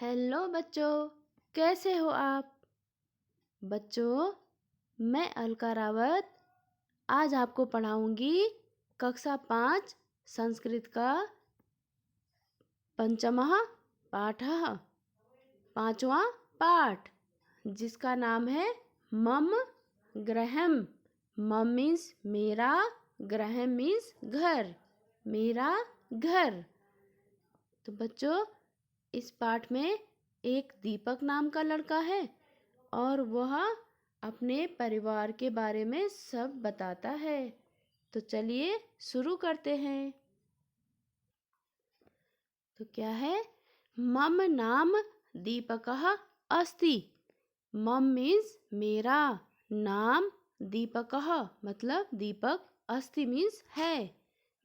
Hello बच्चों, कैसे हो आप? बच्चों, मैं अलका रावत आज आपको पढ़ाऊंगी कक्षा 5 संस्कृत का पंचमः पाठः, पांचवा पाठ, जिसका नाम है मम गृहम। मम मीन्स मेरा, गृहम मीन्स घर, मेरा घर। तो बच्चों, इस पाठ में एक दीपक नाम का लड़का है और वह अपने परिवार के बारे में सब बताता है। तो चलिए शुरू करते हैं। तो क्या है? मम नाम दीपकः अस्ति। मम मीन्स मेरा, नाम दीपकः मतलब दीपक, अस्ति मीन्स है,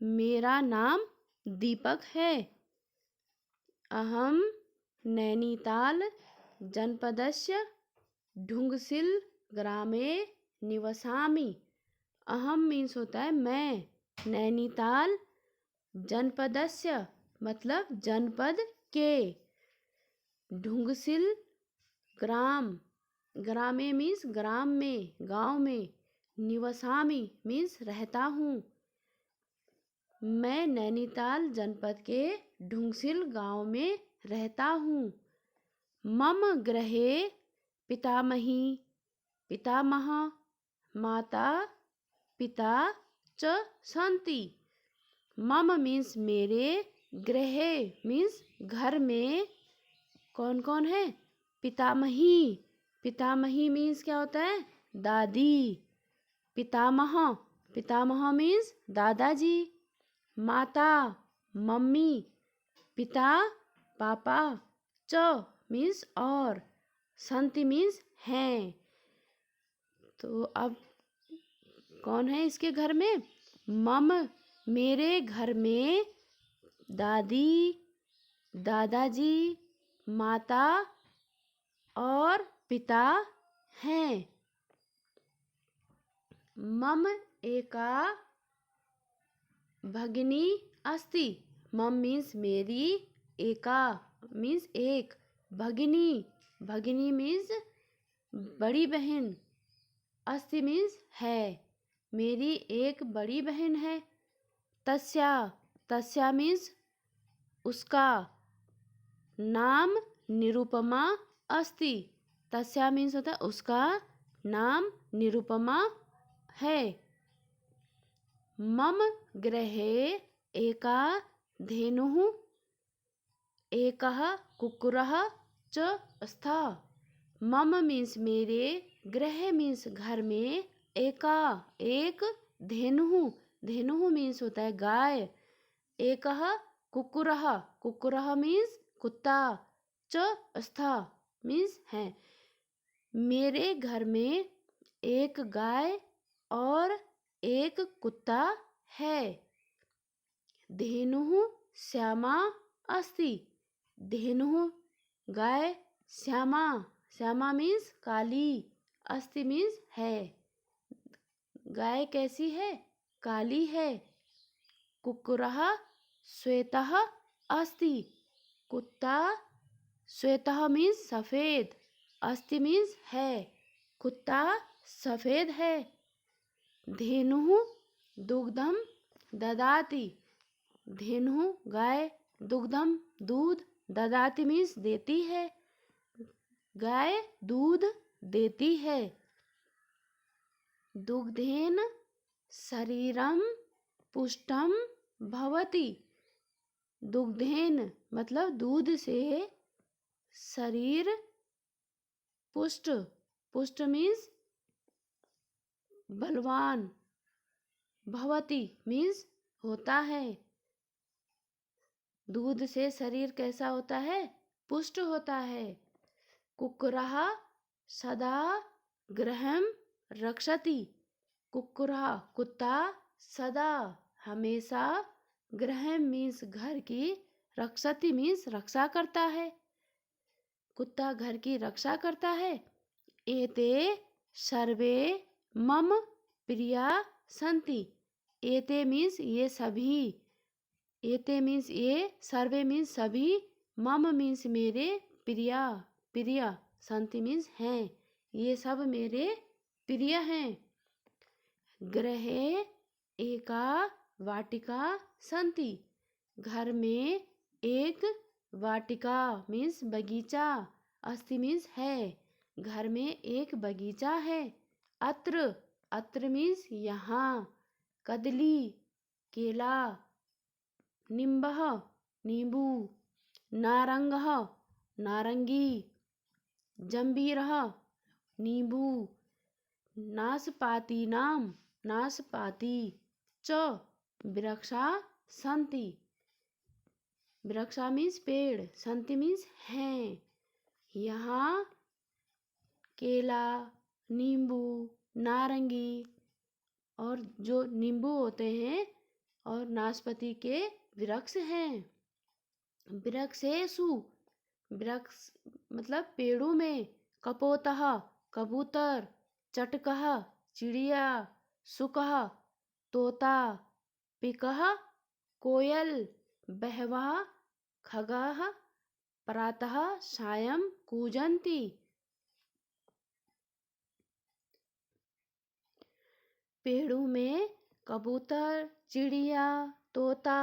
मेरा नाम दीपक है। अहम नैनीताल जनपदस्य ढुंगसिल ग्रामे निवसामि। अहम मीन्स होता है मैं, नैनीताल जनपदस्य मतलब जनपद के, ढुंगसिल ग्राम, ग्रामे मीन्स ग्राम में, गांव में, निवसामि मीन्स रहता हूँ। मैं नैनीताल जनपद के ढुंगसिल गांव में रहता हूँ। मम गृहे पितामही, पितामह, माता, पिता च सन्ति। मम मीन्स मेरे, गृहे मीन्स घर में कौन कौन है? पितामही, पितामही मीन्स क्या होता है? दादी। पितामह, पितामह मीन्स दादाजी। माता मम्मी, पिता पापा, च मीन्स और, संति मीन्स हैं। तो अब कौन है इसके घर में? मम मेरे घर में दादी, दादाजी, माता और पिता हैं। मम एका भगिनी अस्ति। मम मीन्स मेरी, एका मीन्स एक, भगिनी, भगिनी मीन्स बड़ी बहन, अस्ति मीन्स है, मेरी एक बड़ी बहन है। तस्या, तस्या मीन्स उसका, नाम निरुपमा अस्ति। तस्या मीन्स होता है उसका नाम निरुपमा है। मम गृहे एका धेनुः, एकः कुक्कुरः च स्तः। मम मीन्स मेरे, गृह मीन्स घर में, एका एक, धेनुः, धेनुः मीन्स होता है गाय, एकः कुक्कुरः, कुक्कुरः मीन्स कुत्ता, च स्तः मीन्स है। मेरे घर में एक गाय और एक कुत्ता है। धेनुः श्यामा अस्ति। धेनुः गाय, श्यामा, श्यामा मीन्स काली, अस्ति मीन्स है, गाय कैसी है? काली है। कुक्कुरः श्वेतः अस्ति। कुत्ता श्वेतः मीन्स सफेद, अस्ति मीन्स है, कुत्ता सफेद है। धेनुः दुग्धम ददाति। धेनुः गाय, दुग्धम दूध, ददाति मीन्स देती है, गाय दूध देती है। दुग्धेन शरीरम पुष्टम भवति। दुग्धेन मतलब दूध से शरीर पुष्ट, पुष्ट मीन्स बलवान, भवति मीन्स होता है। दूध से शरीर कैसा होता है? पुष्ट होता है। कुक्कुरः सदा गृहं रक्षति। कुक्कुरः कुत्ता, सदा हमेशा, गृहं मीन्स घर की, रक्षति मीन्स रक्षा करता है, कुत्ता घर की रक्षा करता है। एते सर्वे मम प्रिया सन्ति। एते मीन्स ये सभी, एते मीन्स ये, सर्वे मीन्स सभी, मम मीन्स मेरे, प्रिया प्रिय सन्ति मीन्स हैं, ये सब मेरे प्रिय हैं। गृहे एका वाटिका सन्ति, घर में एक वाटिका मीन्स बगीचा, अस्ति मीन्स है, घर में एक बगीचा है। अत्र अत्र मीन्स यहाँ, कदली केला, निम्बः नींबू, नारंगः नारंगी, जंबीरः नींबू, नाशपातीनां नाशपाती, च वृक्षा सन्ति, वृक्षा मीन्स पेड़, सन्ति मीन्स हैं, यहाँ केला, नींबू, नारंगी और जो नींबू होते हैं और नाशपाती के वृक्ष हैं। वृक्षेषु वृक्ष मतलब पेड़ों में, कपोतः कबूतर, चटकः चिड़िया, शुकः तोता, पिकः कोयल, बहवः खगाः प्रातः सायं कूजन्ति। पेड़ों में कबूतर, चिड़िया, तोता,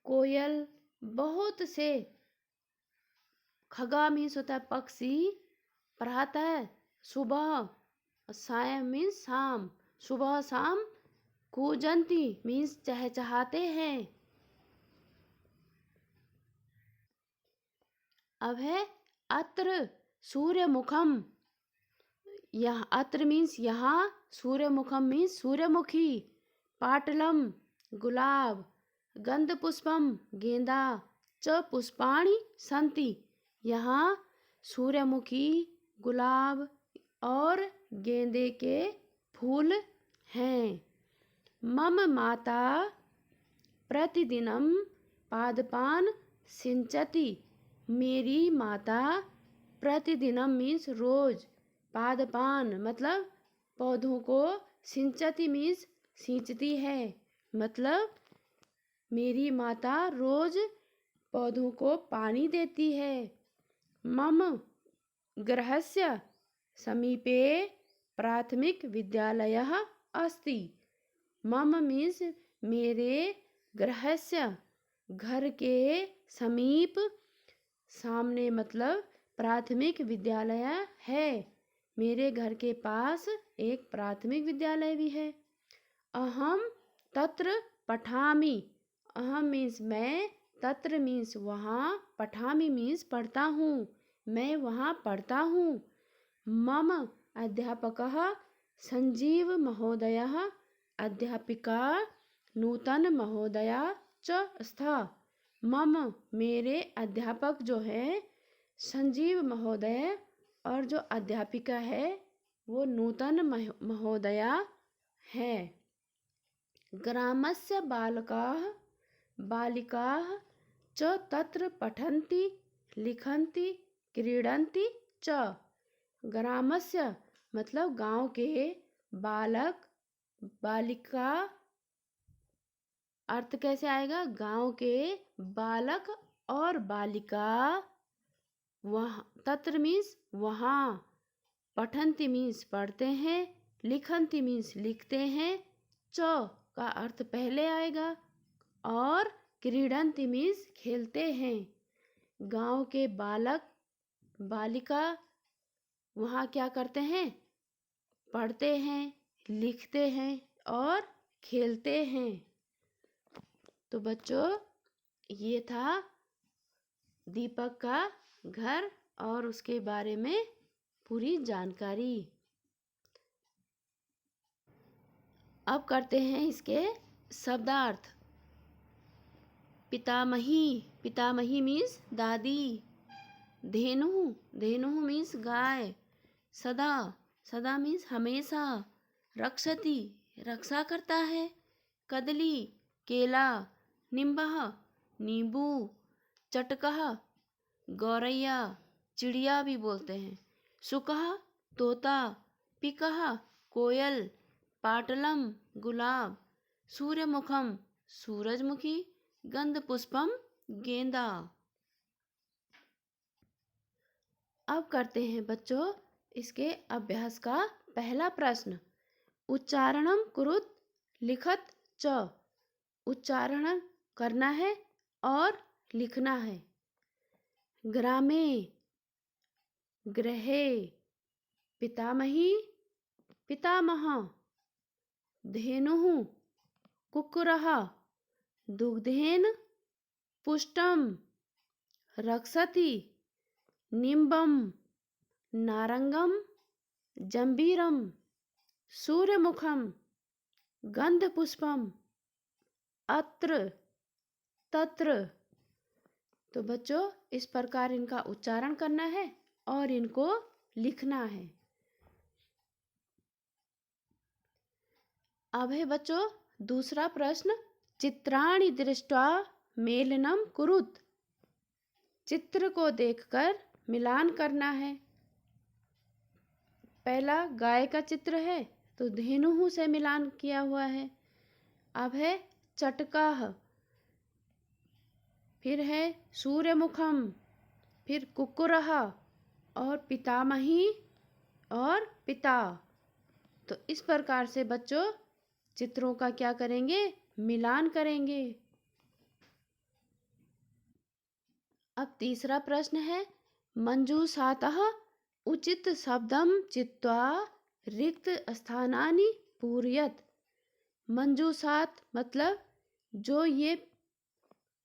कोयल, बहुत से, खगा मीन्स होता है पक्षी, प्रातः सुबह, सायं मीन्स शाम, सुबह शाम, कूजंती मीन्स चहचहाते हैं। अब है अत्र सूर्यमुखम, यहाँ अत्र मीन्स यहाँ, सूर्यमुखम मीन्स सूर्यमुखी, पाटलम गुलाब, गंधपुष्पम गेंदा, च पुष्पाणि सन्ति, यहाँ सूर्यमुखी, गुलाब और गेंदे के फूल हैं। मम माता प्रतिदिनं पादपान सिंचति, मेरी माता प्रतिदिनम मीन्स रोज, पादपान मतलब पौधों को, सिंचती मीन्स सींचती है, मतलब मेरी माता रोज पौधों को पानी देती है। मम गृहस्य समीपे प्राथमिक विद्यालयः अस्ति, मम मीन्स मेरे, गृहस्य घर के, समीप सामने मतलब प्राथमिक विद्यालय है, मेरे घर के पास एक प्राथमिक विद्यालय भी है। अहम तत्र पठामि, अहम मीन्स मैं, तत्र मीन्स वहाँ, पठामि मीन्स पढ़ता हूँ, मैं वहाँ पढ़ता हूँ। मम अध्यापकः संजीव महोदयः, अध्यापिका नूतन महोदया च स्था, मम मेरे अध्यापक जो है संजीव महोदय और जो अध्यापिका है वो नूतन महोदया है। ग्रामस्य बालकाः बालिकाः च तत्र पठन्ति लिखन्ति क्रीडन्ति च, ग्रामस्य मतलब गांव के, बालक बालिका अर्थ कैसे आएगा, गांव के बालक और बालिका, वहाँ तत्र मीन्स वहाँ, पठन्ति मीन्स पढ़ते हैं, लिखन्ति मीन्स लिखते हैं, च का अर्थ पहले आएगा और क्रीडन्ति मीन्स खेलते हैं। गांव के बालक बालिका वहाँ क्या करते हैं, पढ़ते हैं, लिखते हैं और खेलते हैं। तो बच्चों ये था दीपक का घर और उसके बारे में पूरी जानकारी। अब करते हैं इसके शब्दार्थ। पितामही, पितामही मीन्स दादी। धेनु, धेनु मीन्स गाय। सदा, सदा मीन्स हमेशा। रक्षति, रक्षा करता है। कदली, केला। निम्बः, नींबू। चटकः, गौरैया, चिड़िया भी बोलते हैं। शुकः, तोता। पिकः, कोयल। पाटलम, गुलाब। सूर्यमुखम, सूरजमुखी। गंधपुष्पम, गेंदा। अब करते हैं बच्चों इसके अभ्यास का पहला प्रश्न। उच्चारणम कुरुत लिखत च। उच्चारण करना है और लिखना है। ग्रामे, गृहे, पितामही, पितामह, धेनुः, कुक्कुरः, दुग्धेन पुष्टम, रक्षति, निम्बम, नारंगम, जंबीरम, सूर्यमुखम, गंधपुष्पम, अत्र, तत्र। तो बच्चों इस प्रकार इनका उच्चारण करना है और इनको लिखना है। अब है बच्चों दूसरा प्रश्न। चित्राणि दृष्ट्वा मेलनम कुरुत। चित्र को देखकर मिलान करना है। पहला गाय का चित्र है तो धेनुः से मिलान किया हुआ है। अब है चटकाः, फिर है सूर्यमुखम, फिर कुक्कुरः और पितामही और पिता। तो इस प्रकार से बच्चों चित्रों का क्या करेंगे, मिलान करेंगे। अब तीसरा प्रश्न है। मंजूषातः उचित शब्दम चित्वा रिक्त स्थानानि पूरयत। मंजूषात मतलब जो ये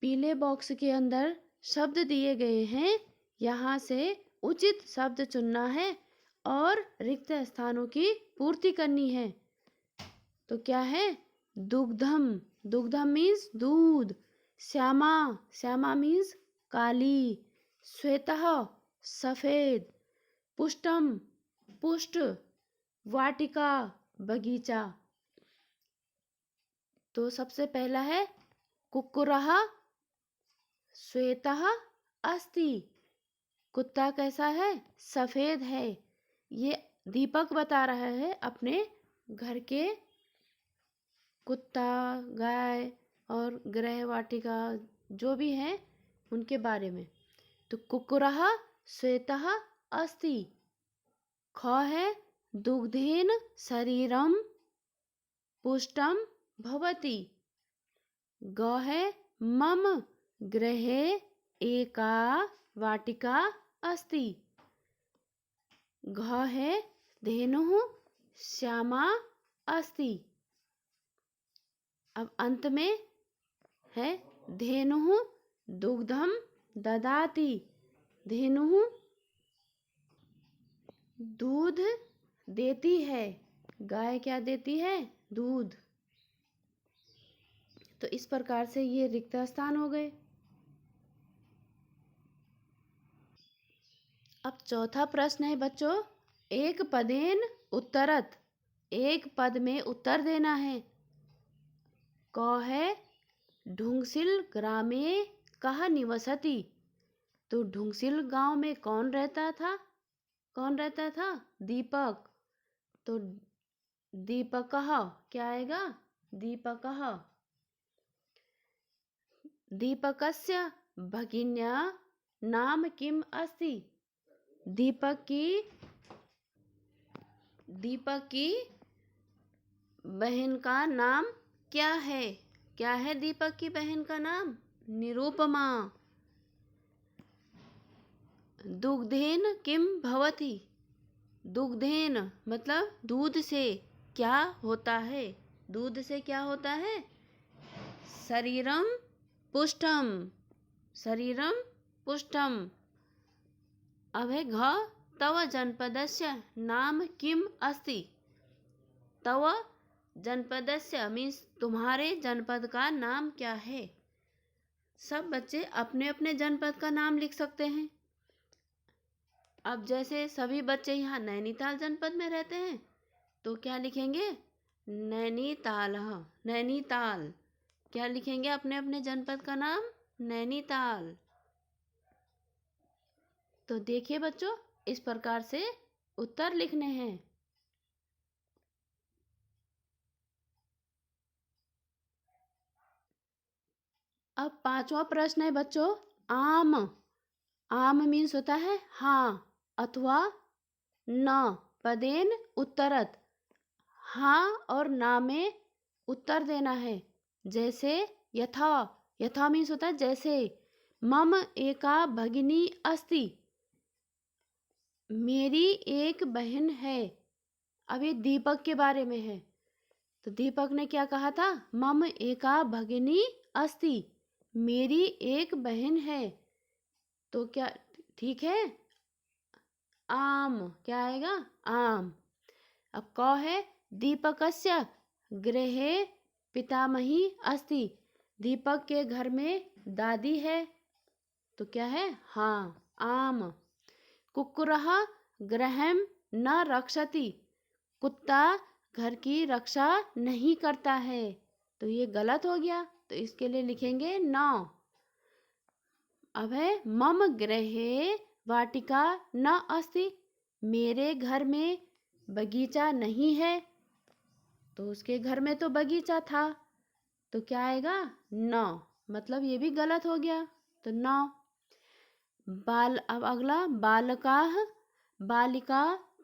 पीले बॉक्स के अंदर शब्द दिए गए हैं, यहाँ से उचित शब्द चुनना है और रिक्त स्थानों की पूर्ति करनी है। तो क्या है, दुग्धम, दुग्धम मीन्स दूध। श्यामा, श्यामा मीन्स काली। श्वेतः सफेद। पुष्टम, पुष्ट। वाटिका, बगीचा। तो सबसे पहला है कुक्कुरः श्वेतः अस्ति। कुत्ता कैसा है, सफेद है। ये दीपक बता रहा है अपने घर के कुत्ता, गाय और गृह वाटिका जो भी हैं उनके बारे में। तो कुक्कुरः श्वेतः अस्ति। ख है दुग्धेन शरीरम पुष्टम भवति। ग है मम गृहे एका वाटिका अस्ति। घ है धेनुः श्यामा अस्ति। अब अंत में है धेनुः दुग्धम ददाति। धेनुः दूध देती है। गाय क्या देती है, दूध। तो इस प्रकार से ये रिक्त स्थान हो गए। अब चौथा प्रश्न है बच्चों। एक पदेन उत्तरत। एक पद में उत्तर देना है। क है ढुंगसिल ग्रामे कः निवसति। तो ढुंगसिल गांव में कौन रहता था, कौन रहता था, दीपक। तो दीपकः क्या आएगा, दीपकः। दीपकस्य भगिन्या नाम किम अस्ति। दीपक की बहन का नाम क्या है। क्या है दीपक की बहन का नाम, निरुपमा। दुग्धेन किम भवति। दुग्धेन मतलब दूध से क्या होता है, दूध से क्या होता है, शरीरम पुष्टम, शरीरम पुष्टम। अब है घ तव जनपदस्य नाम किम अस्ति। तव जनपदस्य मीन्स तुम्हारे जनपद का नाम क्या है। सब बच्चे अपने अपने जनपद का नाम लिख सकते हैं। अब जैसे सभी बच्चे यहाँ नैनीताल जनपद में रहते हैं तो क्या लिखेंगे, नैनीताल। नैनीताल क्या लिखेंगे, अपने अपने जनपद का नाम नैनीताल। तो देखिए बच्चों इस प्रकार से उत्तर लिखने हैं। अब पांचवा प्रश्न है बच्चों, आम। आम मीन्स होता है हाँ, अथवा न पदेन उत्तरत। हाँ और ना में उत्तर देना है। जैसे यथा, यथा मीन्स होता है जैसे। मम एका भगिनी अस्ति, मेरी एक बहन है। अब ये दीपक के बारे में है, तो दीपक ने क्या कहा था? मम एका भगिनी अस्ति, मेरी एक बहन है। तो क्या ठीक है? आम क्या आएगा? आम। अब क है दीपकस्य गृहे पितामही अस्ति, दीपक के घर में दादी है। तो क्या है? हाँ, आम। कुक्कुरः गृहं न रक्षति, कुत्ता घर की रक्षा नहीं करता है। तो ये गलत हो गया, तो इसके लिए लिखेंगे न। अब है मम गृहे वाटिका न अस्ति, मेरे घर में बगीचा नहीं है। तो उसके घर में तो बगीचा था, तो क्या आएगा? न, मतलब ये भी गलत हो गया, तो न। अब अगला बालकाः बालिका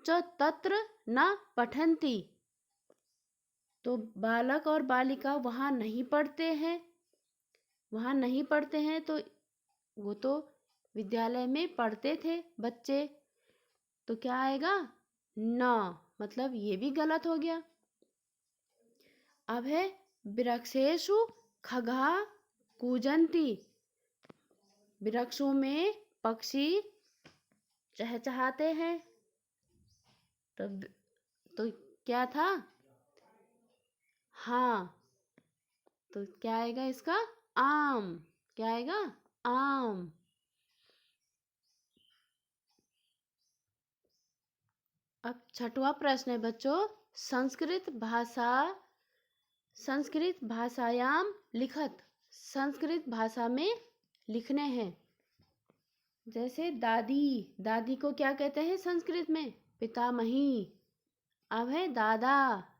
च तत्र न पठन्ति, तो बालक और बालिका वहाँ नहीं पढ़ते हैं। वहाँ नहीं पढ़ते हैं तो वो तो विद्यालय में पढ़ते थे बच्चे, तो क्या आएगा? न, मतलब ये भी गलत हो गया। अब है वृक्षेषु खगा कूजन्ति, वृक्षों में पक्षी चहचहाते हैं। तो क्या था? हाँ, तो क्या आएगा इसका? आम। क्या आएगा? आम। अब छठवां प्रश्न है बच्चों, संस्कृत भाषायाम लिखत, संस्कृत भाषा में लिखने हैं। जैसे दादी, दादी को क्या कहते हैं संस्कृत में? पितामही। अब है दादा,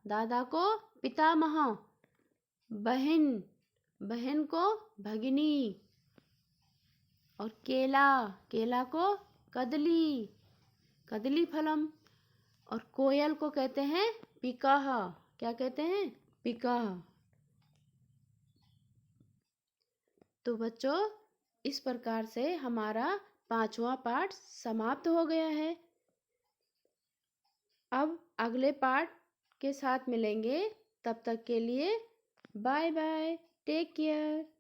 दादा को पितामह। बहन, बहन को भगिनी। और केला, केला को कदली, कदली फलम। और कोयल को कहते हैं पिकाह। क्या कहते हैं? पिकाह। तो बच्चों, इस प्रकार से हमारा 5वां पाठ समाप्त हो गया है। अब अगले पाठ के साथ मिलेंगे, तब तक के लिए बाय बाय, टेक केयर।